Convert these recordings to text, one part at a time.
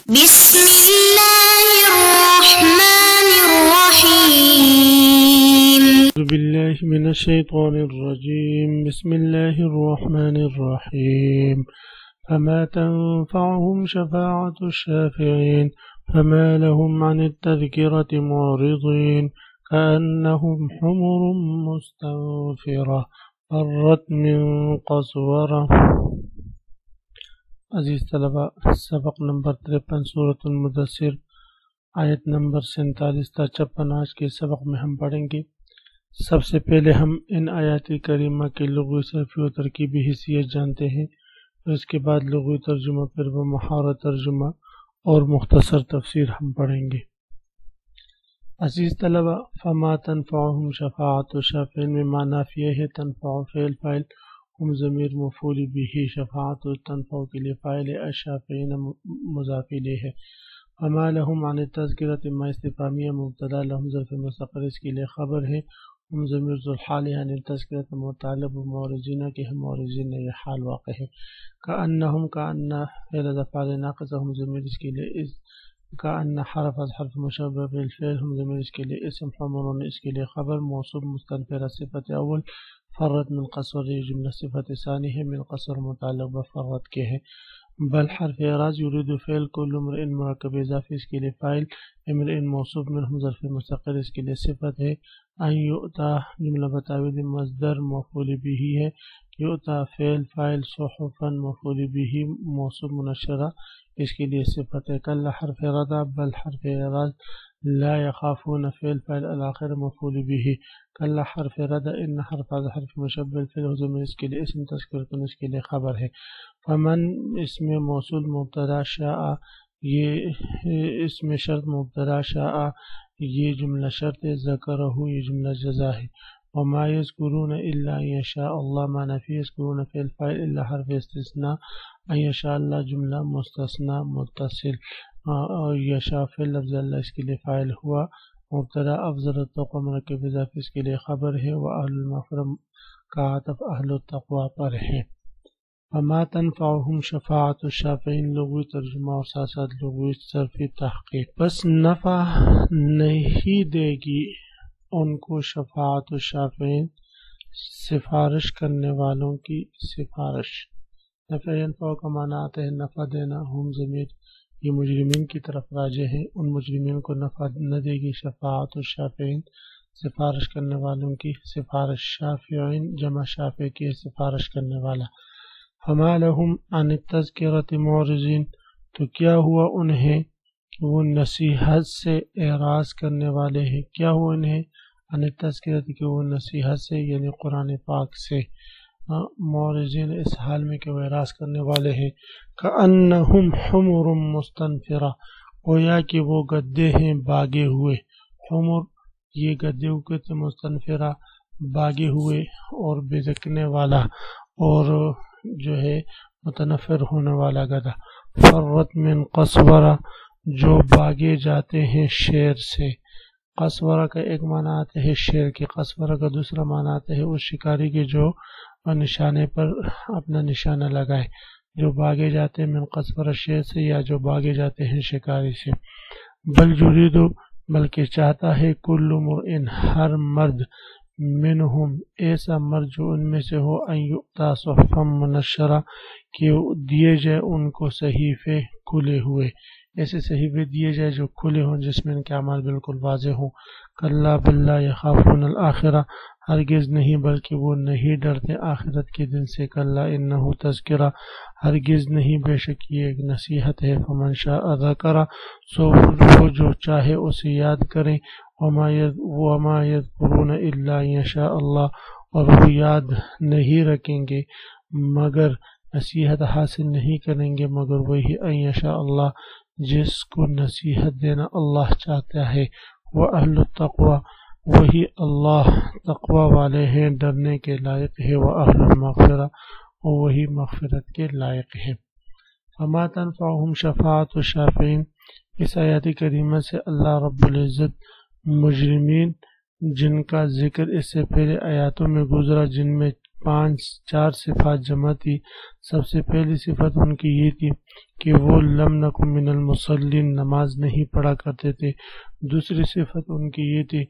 بسم الله الرحمن الرحيم. أعوذ بالله من الشيطان الرجيم. بسم الله الرحمن الرحيم. فما تنفعهم شفاعة الشافعين فما لهم عن التذكرة معرضين كأنهم حمر مستنفرة فرت من قسورة. عزیز طلبہ، سبق نمبر 53 سورۃ المدثر آیت نمبر 47 تا 56 آج کے سبق میں ہم پڑھیں گے۔ سب سے پہلے ہم ان آیات کریمہ کے لغوی صرفی و ترکیبی حیثیت جانتے ہیں، اس کے بعد لغوی ترجمہ، پھر وہ محاورہ ترجمہ اور مختصر تفسیر ہم پڑھیں گے۔ عزیز طلبہ، فما تنفعهم شفاعت الشافعین میں معنی نافیہ ہے، تنفع فعل فاعل، ہم ضمیر مفعول به، شفاعت تنفع کے لیے فاعل ہے، الشافعین مضاف الیہ ہے۔ فما لهم عن التذکرۃ ما استفہامیہ مبتدا، لهم ظرف مستقر اس کے لیے خبر ہے، ہم ضمیر ذو الحال ہے، عن التذکرۃ متعلق بمورزین کے ہم مورزین یہ حال واقع ہے۔ کأنہم کأن فعل افعال ناقصہ، ہم ضمیر اس کے لیے کأن حرف از حرف مشبہ بالفعل، ہم ضمیر اس کے لیے اسم، حمرون اس کے لیے خبر، موصوف مستنفرہ صفت اول، فرت من قصر یہ جملہ صفت ثانی ہے، من قصر متعلق بفرت کے ہے۔ بل حرف اعراض یرید فعل کل امرئ مرکب اضافی اس کے لیے فاعل، امرئ موصوف منہم ظرف مستقر اس کے لیے صفت ہے۔ ان یؤتا جملہ بتاویل مصدر مفعول به ہے، یؤتا فعل فاعل، صحفا مفعول به موصوف منشرہ اس کے لیے صفت ہے۔ کل حرف ردا، بل حرف اعراض، لا يخافون فعل فاعل الاخر مفعول به، کل حرف ردا، ان حرف از حرف مشبہ بالفعل ضمیر اس کے لیے اسم تذکرۃ اس کے لیے خبر ہے۔ فمن اسم موصول مبتدا، شاء یہ اسم شرط مبتدا، شاء یہ جملہ شرط ہے، ذکرہ یہ جملہ جزا ہے۔ وما یذکرون الا ان یشاء اللہ، ما نفی یذکرون فعل فاعل الا حرف استثناء، ان یشاء اللہ جملہ مستثنی متصل، یشاء فعل لفظ اللہ اس کے لیے فاعل ہوا، مبتدا افضل التقوی مرکب اضافی اس کے لیے خبر ہے، واہل المغفرہ کا عطف اہل التقوی پر ہے۔ فما تنفعهم شفاعت الشافعین لغوی ترجمہ اور ساتھ ساتھ لغوی صرفی تحقیق، بس نفع نہیں دے گی ان کو شفاعت الشافعین سفارش کرنے والوں کی سفارش۔ نفع ینفع کا معنی آتا ہے نفع دینا، ہم ضمیر یہ مجرمین کی طرف راجع ہے، ان مجرمین کو نفع نہ دے گی شفاعت الشافعین سفارش کرنے والوں کی سفارش، شافعین جمع شافع کی سفارش کرنے والا۔ فما لهم عن التذکرۃ معرضین تو کیا ہوا انہیں وہ نصیحت سے اعراض کرنے والے ہیں، کیا ہوا انہیں عن التذکرۃ کہ وہ نصیحت سے یعنی قرآن پاک سے، معرضین اس حال میں کہ وہ اعراض کرنے والے ہیں۔ کأنہم حمر مستنفرہ گویا کہ وہ گدے ہیں باگے ہوئے، حمر یہ گدے ہوئے تھے، مستنفرہ باگے ہوئے اور بزکنے والا اور جو ہے متنفر ہونے والا گدھا۔ فرت من قسورہ جو باگے جاتے ہیں شیر سے، قسورہ کا ایک معنی آتا ہے شیر کے، قسورہ کا دوسرا معنی آتا ہے اس شکاری کے جو نشانے پر اپنا نشانہ لگائے، جو باگے جاتے ہیں من قسورہ شیر سے یا جو باگے جاتے ہیں شکاری سے۔ بل یرید بلکہ چاہتا ہے کل امرئ ہر مرد، منہم ایسا مرد جو ان میں سے ہو، ان یؤتا صحفا منشرہ کہ دیے جائے ان کو صحیفے کھلے ہوئے، ایسے صحیفے دیے جائے جو کھلے ہوں جس میں ان کے اعمال بالکل واضح ہوں۔ کلا بل لا یخافون الآخرہ ہرگز نہیں بلکہ وہ نہیں ڈرتے آخرت کے دن سے، کلا انہ تذکرہ ہرگز نہیں بے شک یہ ایک نصیحت ہے، فمن شاء ذکرہ سو وہ جو چاہے اسے یاد کریں، وما یذکرون الا ان یشاء اللہ اور وہ یاد نہیں رکھیں گے مگر نصیحت حاصل نہیں کریں گے مگر وہی ان یشاء اللہ جس کو نصیحت دینا اللہ چاہتا ہے، وَأَهْلُ التَّقْوَى وہی اللہ تقوی والے ہیں ڈرنے کے لائق ہے، وَأَهْلُ الْمَغْفِرَةِ وہی مغفرت کے لائق ہے۔ فما تنفعهم شفاعت الشافعین اس آیات کریمہ سے اللہ رب العزت مجرمین جن کا ذکر اس سے پہلے آیاتوں میں گزرا، جن میں 4 صفات جمع تھی۔ سب سے پہلی صفت ان کی یہ تھی کہ وہ لم نکن من المصلین، نماز نہیں پڑھا کرتے تھے۔ دوسری صفت ان کی یہ تھی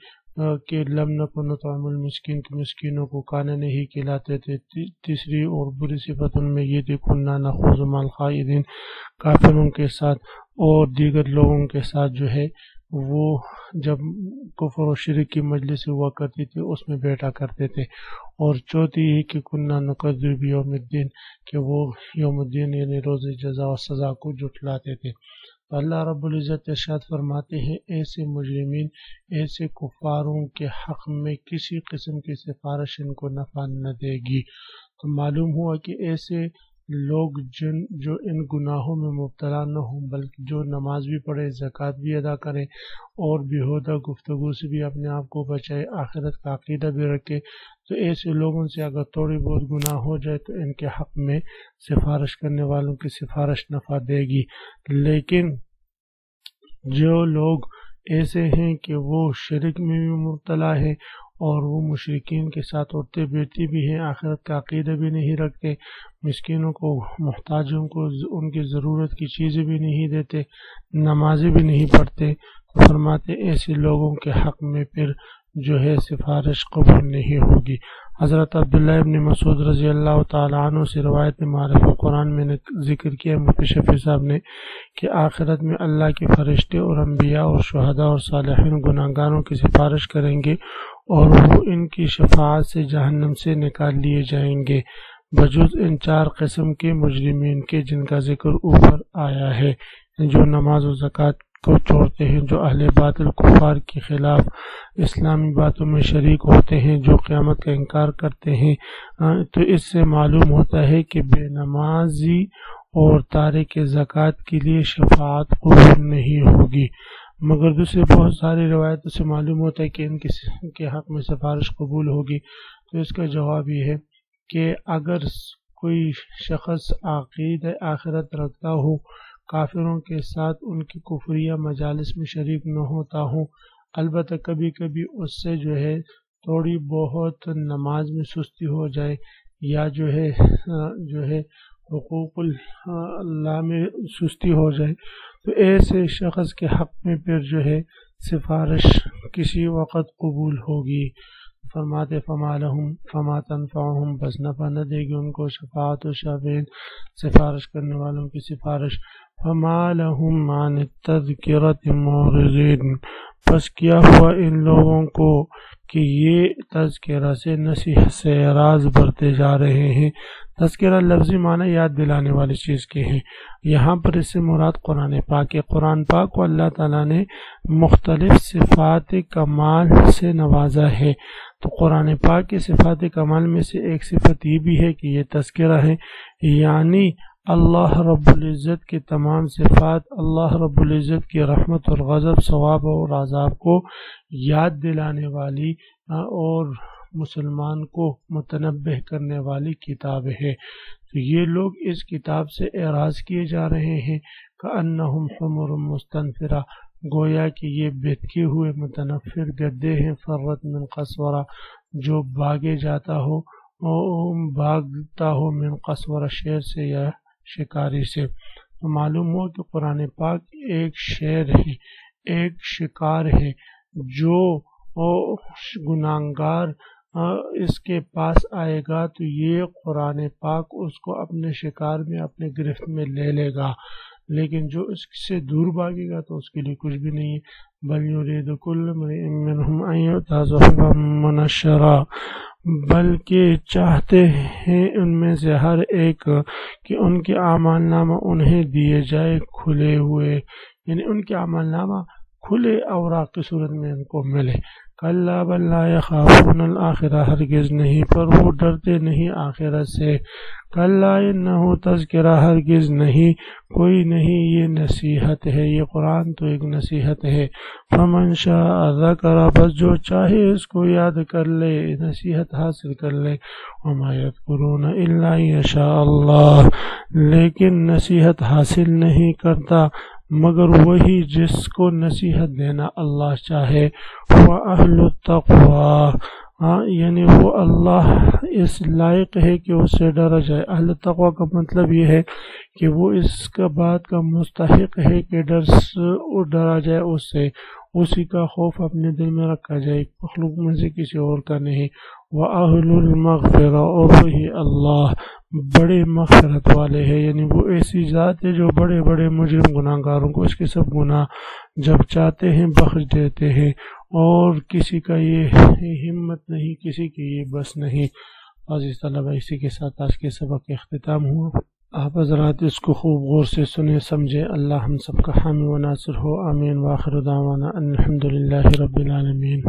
کہ لم نکن نطعم المسکین، کہ مسکینوں کو کھانا نہیں کھلاتے تھے۔ تیسری اور بری صفت ان میں یہ تھی کنا نخوض مع الخائضین، کافروں کے ساتھ اور دیگر لوگوں کے ساتھ جو ہے وہ جب کفر و شرک کی مجلس ہوا کرتی تھی اس میں بیٹھا کرتے تھے۔ اور چوتھی یہ کہ کنا نکذب بیوم الدین، کہ وہ یوم الدین یعنی روز جزا و سزا کو جھٹلاتے تھے۔ تو اللہ رب العزت ارشاد فرماتے ہیں ایسے مجرمین، ایسے کفاروں کے حق میں کسی قسم کی سفارش ان کو نفع نہ دے گی۔ تو معلوم ہوا کہ ایسے لوگ جو ان گناہوں میں مبتلا نہ ہوں، بلکہ جو نماز بھی پڑھے، زکوٰۃ بھی ادا کرے اور بیہودہ گفتگو سے بھی اپنے آپ کو بچائے، آخرت کا عقیدہ بھی رکھے، تو ایسے لوگوں سے اگر تھوڑی بہت گناہ ہو جائے تو ان کے حق میں سفارش کرنے والوں کی سفارش نفع دے گی۔ لیکن جو لوگ ایسے ہیں کہ وہ شرک میں بھی مبتلا ہے اور وہ مشرکین کے ساتھ اٹھتے بیٹھتے بھی ہیں، آخرت کا عقیدہ بھی نہیں رکھتے، مسکینوں کو، محتاجوں کو ان کی ضرورت کی چیزیں بھی نہیں دیتے، نمازیں بھی نہیں پڑھتے، تو فرماتے ایسے لوگوں کے حق میں پھر جو ہے سفارش قبول نہیں ہوگی۔ حضرت عبداللہ ابن مسعود رضی اللہ تعالیٰ عنہ سے روایت معرف قرآن میں نے ذکر کیا مفتی شفیع صاحب نے کہ آخرت میں اللہ کے فرشتے اور انبیاء اور شہداء اور صالحین گناہگاروں کی سفارش کریں گے اور وہ ان کی شفاعت سے جہنم سے نکال لیے جائیں گے، بجز ان 4 قسم کے مجرمین کے جن کا ذکر اوپر آیا ہے، جو نماز و زکوٰۃ کو چھوڑتے ہیں، جو اہل باطل کفار کے خلاف اسلامی باتوں میں شریک ہوتے ہیں، جو قیامت کا انکار کرتے ہیں۔ تو اس سے معلوم ہوتا ہے کہ بے نمازی اور تارک زکوٰۃ کے لیے شفاعت قبول نہیں ہوگی، مگر دوسرے بہت ساری روایتوں سے معلوم ہوتا ہے کہ ان کے حق میں سفارش قبول ہوگی۔ تو اس کا جواب یہ ہے کہ اگر کوئی شخص عقیدہ آخرت رکھتا ہو، کافروں کے ساتھ ان کی کفریہ مجالس میں شریک نہ ہوتا ہو، البتہ کبھی کبھی اس سے جو ہے تھوڑی بہت نماز میں سستی ہو جائے یا جو ہے حقوق اللہ میں سستی ہو جائے، تو ایسے شخص کے حق میں پھر جو ہے سفارش کسی وقت قبول ہوگی۔ فرماتے فما لہم فما تنفعہم، بس نفع نہ دے گی ان کو شفاعت و شافعین، سفارش کرنے والوں کی سفارش۔ فما لہم عن التذکرۃ معرضین، پس کیا ہوا ان لوگوں کو کہ یہ تذکرہ سے نصیحت سے اعراض برتے جا رہے ہیں۔ تذکرہ لفظی معنی یاد دلانے والی چیز کے ہیں، یہاں پر اس سے مراد قرآن پاک ہے۔ قرآن پاک کو اللہ تعالیٰ نے مختلف صفات کمال سے نوازا ہے، تو قرآن پاک کی صفات کمال میں سے ایک صفت یہ بھی ہے کہ یہ تذکرہ ہے، یعنی اللہ رب العزت کی تمام صفات، اللہ رب العزت کی رحمت اور غضب، ثواب اور عذاب کو یاد دلانے والی اور مسلمان کو متنبہ کرنے والی کتاب ہے۔ تو یہ لوگ اس کتاب سے اعراض کیے جا رہے ہیں، کأنہم حمر مستنفرہ، گویا کہ یہ بہتکے ہوئے متنفر گدے ہیں، فرت من قسورہ، جو بھاگتا ہو من قسورہ، شیر سے یا شکاری سے۔ تو معلوم ہوا کہ قرآن پاک ایک شیر ہے، ایک شکار ہے، جو گناہگار اس کے پاس آئے گا تو یہ قرآن پاک اس کو اپنے شکار میں، اپنے گرفت میں لے لے گا، لیکن جو اس سے دور بھاگے گا تو اس کے لیے کچھ بھی نہیں ہے۔ بل یرید کل امرئ منہم ان یؤتى صحفا منشرا، بلکہ چاہتے ہیں ان میں سے ہر ایک کہ ان کے اعمال نامہ انہیں دیے جائے کھلے ہوئے، یعنی ان کے اعمال نامہ کھلے اوراق کی صورت میں ان کو ملے۔ کلا بل لا یخافون الآخرہ، ہرگز نہیں، پر وہ ڈرتے نہیں آخرت سے۔ کلا انہ تذکرہ، ہرگز نہیں، کوئی نہیں، یہ نصیحت ہے، یہ قرآن تو ایک نصیحت ہے۔ فمن شاء ذکر، بس جو چاہے اس کو یاد کر لے، نصیحت حاصل کر لے۔ وما یذکرون الا ان یشاء اللہ، لیکن نصیحت حاصل نہیں کرتا مگر وہی جس کو نصیحت دینا اللہ چاہے. وَأَهْلُ التَّقْوَى یعنی وہ اللہ اس لائق ہے کہ اس سے ڈرا جائے. اہل تقوی کا مطلب یہ ہے کہ وہ اس کا بات کا مستحق ہے کہ ڈرا جائے اس سے، اسی کا خوف اپنے دل میں رکھا جائے، مخلوق میں سے کسی اور کا نہیں. وَأَهْلُ الْمَغْفِرَةِ اور وہی اللہ بڑے مغفرت والے ہیں، یعنی وہ ایسی ذات ہے جو بڑے بڑے مجرم گناہ گاروں کو اس کے سب گناہ جب چاہتے ہیں بخش دیتے ہیں، اور کسی کا یہ ہمت نہیں، کسی کی یہ بس نہیں. عزیز طلبہ، اسی کے ساتھ آج کے سبق کا اختتام ہوا. آپ حضرات اس کو خوب غور سے سنیں سمجھیں. اللہ ہم سب کا حامی و ناصر ہو. آمین. وآخر دعوانا ان الحمد للہ رب العالمین.